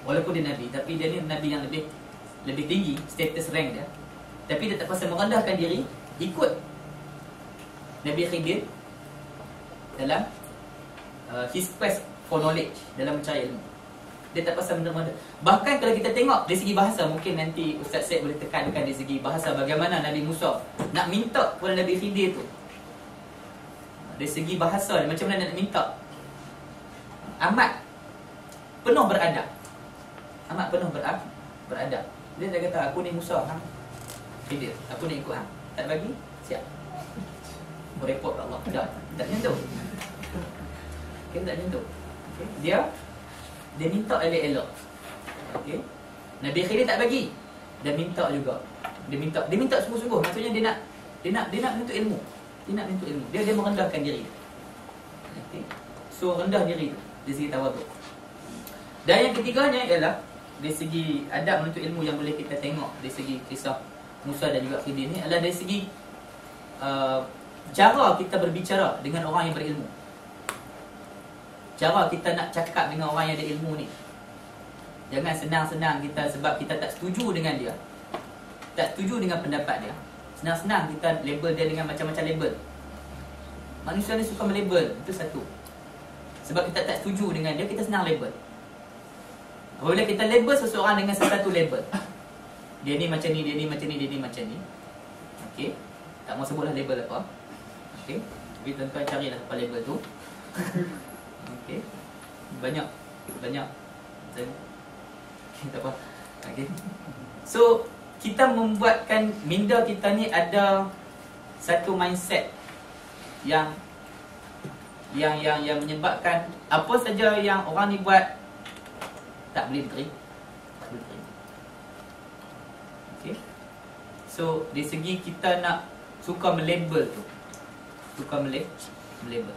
Walaupun dia Nabi, tapi dia ni Nabi yang lebih tinggi status rank dia. Tapi dia tak pasal merendahkan diri, ikut Nabi Khidir dalam his quest for knowledge, dalam mencari ilmu. Dia tak pasal benda-benda. Bahkan kalau kita tengok dari segi bahasa, mungkin nanti Ustaz Syed boleh tekankan dari segi bahasa bagaimana Nabi Musa nak minta kepada Nabi Khidir tu. Dari segi bahasa, macam mana nak minta. Amat penuh beradab. Amat penuh beradab. Dia tak kata aku ni Musa, Khidir, aku ni ikut hang. Tak bagi, siap. Merepot Allah. Tak nyentuh. Okay, tak nyentuh. Okay. Dia minta elok-elok. Okey. Nabi Khidir tak bagi. Dia minta juga. Dia minta sungguh-sungguh. Maksudnya dia nak menuntut ilmu. Dia nak menuntut ilmu. Dia merendahkan diri. Okey. So rendah diri tu dari segi tawaduk. Dan yang ketiganya ialah dari segi adab menuntut ilmu yang boleh kita tengok dari segi kisah Musa dan juga Khidir ni adalah dari segi cara kita berbicara dengan orang yang berilmu. Cara kita nak cakap dengan orang yang ada ilmu ni. Jangan senang-senang kita sebab kita tak setuju dengan dia, tak setuju dengan pendapat dia, senang-senang kita label dia dengan macam-macam label. Manusia ni suka melabel, itu satu. Sebab kita tak setuju dengan dia, kita senang label. Apabila kita label seseorang dengan satu label, dia ni macam ni, dia ni macam ni, dia ni macam ni. Okey. Tak mau sebutlah label apa. Okey. Tapi tuan-tuan carilah apa label tu. Okey. Banyak. Tak apa. Okey. So, kita membuatkan minda kita ni ada satu mindset yang menyebabkan apa saja yang orang ni buat tak boleh diterima. Okey. So, dari segi kita nak suka melabel tu. Suka melabel.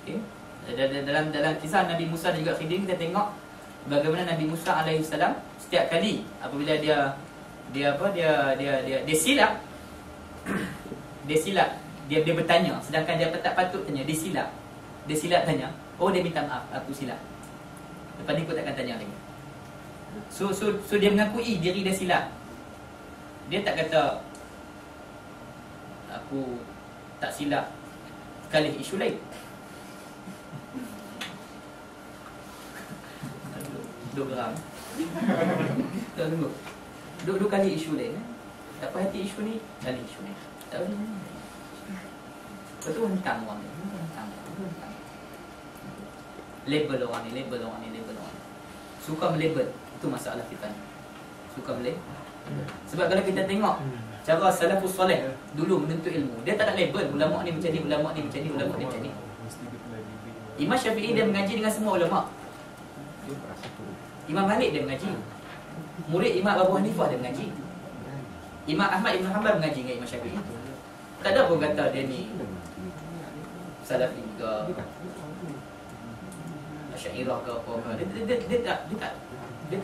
Okey. Dalam kisah Nabi Musa dan juga Khidir, kita tengok bagaimana Nabi Musa alaihi salam setiap kali apabila dia silap dia bertanya, sedangkan dia tak patut tanya, dia silap tanya, oh dia minta maaf, aku silap, lepas ni aku takkan tanya lagi. So dia mengakui diri dia silap. Dia tak kata aku tak silap kali isu lain. Dua geram. Tunggu. Dua kali isu lain. Tak puas hati isu ni, kali isu ni. Tak boleh. Lepas tu hentang orang ni. Hentang. Label orang ni. Suka melabel. Itu masalah kita ni. Suka melabel. Sebab kalau kita tengok cara salafus soleh dulu menuntut ilmu, dia tak ada label. Ulama ni macam ni, ulama ni macam ni, ulama ni macam ni. Imam Syafi'i dia mengaji dengan semua ulama. Imam Malik dia mengaji. Murid Imam Abu Hanifah dia mengaji. Imam Ahmad Ibn Hanbal mengaji dengan Imam Syafi'i. Tak ada pun kata dia ni Salafi ke Asy'ariyah ke apa ke. Dia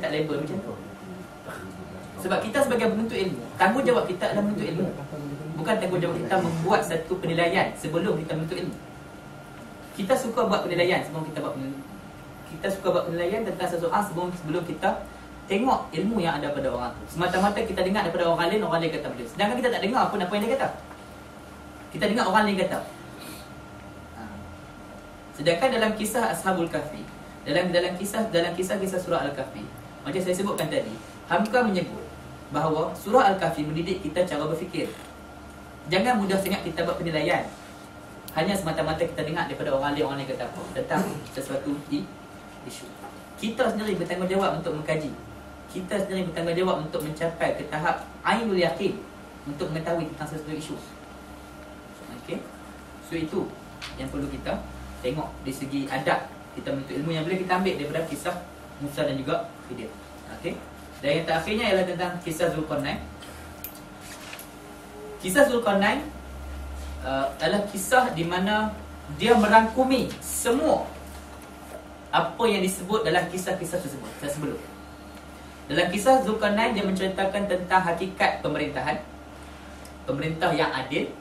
tak label macam tu. Sebab kita sebagai penuntut ilmu, tanggungjawab kita adalah menuntut ilmu. Bukan tanggungjawab kita membuat satu penilaian sebelum kita menuntut ilmu. Kita suka buat penilaian sebelum kita buat penilaian tentang seseorang sebelum kita tengok ilmu yang ada pada orang tu. Semata-mata kita dengar daripada orang lain kata benda. Sedangkan kita tak dengar pun apa yang dia kata. Kita dengar orang lain kata. Sedangkan dalam kisah Ashabul Kahfi, dalam kisah surah Al-Kahfi, macam saya sebutkan tadi, Hamka menyebut bahawa surah Al-Kahfi mendidik kita cara berfikir. Jangan mudah sangat kita buat penilaian hanya semata-mata kita dengar daripada orang lain kata apa tentang sesuatu isu. Kita sendiri bertanggungjawab untuk mengkaji. Kita sendiri bertanggungjawab untuk mencapai ke tahap ainul yaqin untuk mengetahui tentang sesuatu isu. Okey. So itu yang perlu kita tengok dari segi adab kita menuntut ilmu yang boleh kita ambil daripada kisah Musa dan juga Khidir. Okey. Dan yang terakhirnya ialah tentang kisah Zulkarnain. Kisah Zulkarnain adalah kisah di mana dia merangkumi semua apa yang disebut dalam kisah-kisah tersebut sebelum. Dalam kisah Zulkarnain dia menceritakan tentang hakikat pemerintahan, pemerintah yang adil,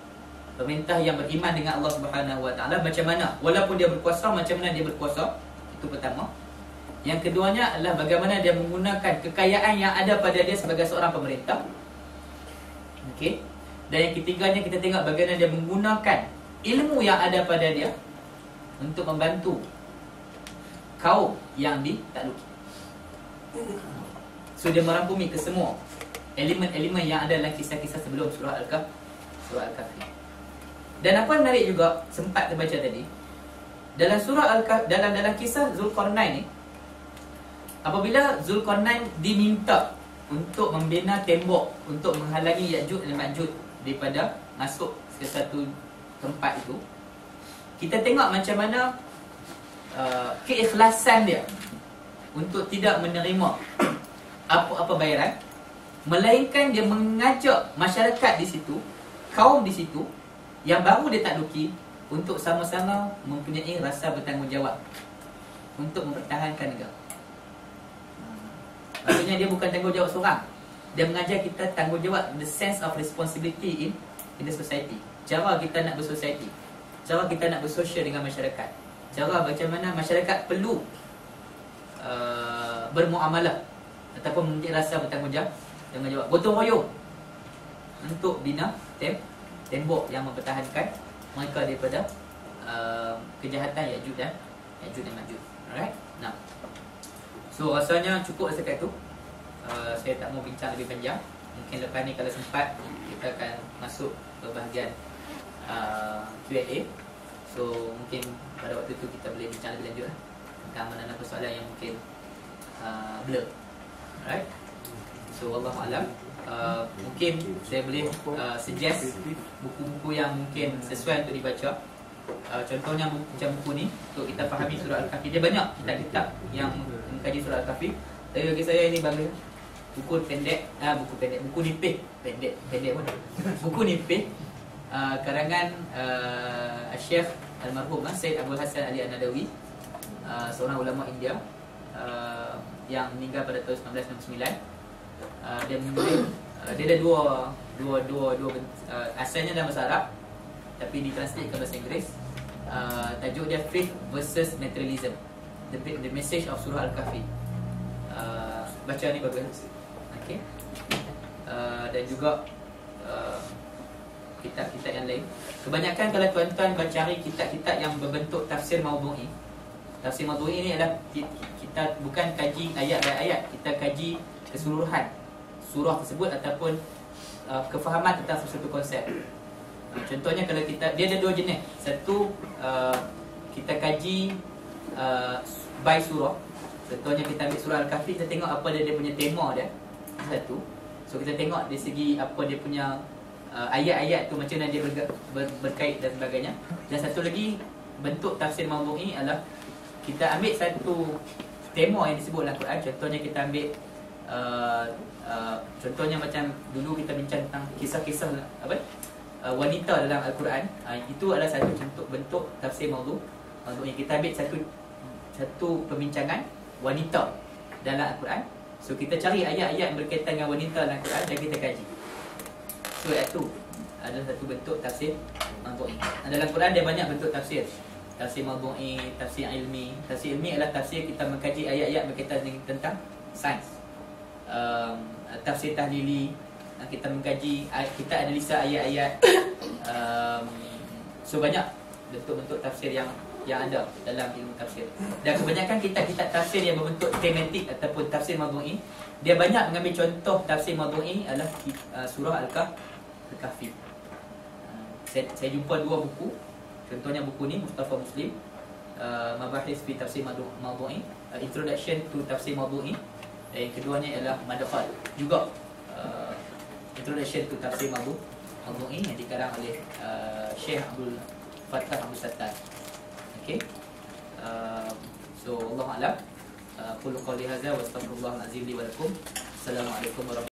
pemerintah yang beriman dengan Allah Subhanahu Wa Taala, macam mana walaupun dia berkuasa, macam mana dia berkuasa. Itu pertama. Yang keduanya adalah bagaimana dia menggunakan kekayaan yang ada pada dia sebagai seorang pemerintah. Okey. Dan yang ketiganya kita tengok bagaimana dia menggunakan ilmu yang ada pada dia untuk membantu kaum yang ditakluki. So dia merangkumi kesemua elemen-elemen yang ada dalam kisah-kisah sebelum surah Al-Kahfi. Dan apa yang menarik juga sempat terbaca tadi, dalam surah Al-Kahfi, dalam kisah Zulkarnain ni, apabila Zulkarnain diminta untuk membina tembok untuk menghalangi Ya'juj dan Ma'juj daripada masuk ke satu tempat itu, kita tengok macam mana keikhlasan dia untuk tidak menerima apa-apa bayaran, melainkan dia mengajak masyarakat di situ, kaum di situ yang baru dia takluki, untuk sama-sama mempunyai rasa bertanggungjawab untuk mempertahankan negara. Maksudnya dia bukan tanggungjawab seorang, dia mengajar kita tanggungjawab, the sense of responsibility in the society. Cara kita nak bersosialiti, cara kita nak bersosial dengan masyarakat, cara macam mana masyarakat perlu bermuamalah ataupun mempunyai rasa bertanggungjawab, gotong royong untuk bina tembok yang mempertahankan mereka daripada kejahatan Ya'juj dan Ma'juj. Alright. Nah, so rasanya cukup setakat tu. Saya tak mau bincang lebih panjang. Mungkin lepas ni kalau sempat kita akan masuk ke bahagian Q&A. So mungkin pada waktu tu kita boleh bincang lebih lanjut tentang mana-mana persoalan yang mungkin blur. Alright. So wallahualam, mungkin saya boleh suggest buku-buku yang mungkin sesuai untuk dibaca. Contohnya macam buku ni untuk kita fahami surah Al-Kahfi. Dia banyak kitab-kitab yang mengkaji surah Al-Kahfi. Tapi bagi saya ini bagus. Buku nipis pendek pun. Buku nipis karangan Syekh almarhum Syed Abdul Hasan Ali An-Nadawi, seorang ulama India yang meninggal pada tahun 1969. Dia menulis, dia ada dua asalnya dalam bahasa Arab tapi ditranslate ke bahasa Inggeris. Tajuk dia Faith versus Materialism, the Message of Surah Al-Kahfi. Baca ni bagus. Okey. Dan juga kitab-kitab yang lain. Kebanyakan kalau tuan-tuan cari kitab-kitab yang berbentuk tafsir maudhu'i. Tafsir maudhu'i ni adalah kita bukan kaji ayat by ayat, kita kaji keseluruhan surah tersebut ataupun kefahaman tentang sesuatu konsep. Contohnya kalau dia ada dua jenis. Satu, kita kaji by surah. Contohnya kita ambil surah Al-Kahfi, kita tengok apa dia punya tema dia. Satu. So kita tengok dari segi apa dia punya ayat-ayat tu, macam mana dia berkait dan sebagainya. Dan satu lagi bentuk tafsir maudhu'i adalah kita ambil satu tema yang disebut dalam Quran. Contohnya kita ambil contohnya macam dulu kita bincang tentang kisah-kisah wanita dalam Al-Quran. Itu adalah satu bentuk tafsir maudhu'i. Kita ambil satu perbincangan wanita dalam Al-Quran. So kita cari ayat-ayat yang berkaitan dengan wanita dalam Al-Quran dan kita kaji. So itu adalah satu bentuk tafsir maudhu'i. Dalam Quran dia banyak bentuk tafsir. Tafsir maudhu'i, tafsir ilmi. Tafsir ilmi adalah tafsir kita mengkaji ayat-ayat berkaitan tentang sains. Tafsir tahlili, kita mengkaji, kita analisa ayat-ayat. So banyak bentuk-bentuk tafsir yang ada dalam ilmu tafsir. Dan kebanyakan kitab-kitab tafsir yang berbentuk tematik ataupun tafsir maudhu'i, dia banyak mengambil contoh tafsir maudhu'i adalah surah Al-Kahfi. Saya jumpa dua buku. Contohnya buku ni Mustafa Muslim, Mabahis fi Tafsir Maudhu'i, Introduction to Tafsir Maudhu'i. Dan yang keduanya ialah Madkhal, juga Introduction to Tafsir Maudhu'i yang dikarang oleh Syekh Abdul Fattah Abdul Sattar. Okay. So Allah a'lam. Qul qawli hadza wa astaghfirullahal azim li wa lakum. Assalamualaikum warahmatullahi wabarakatuh.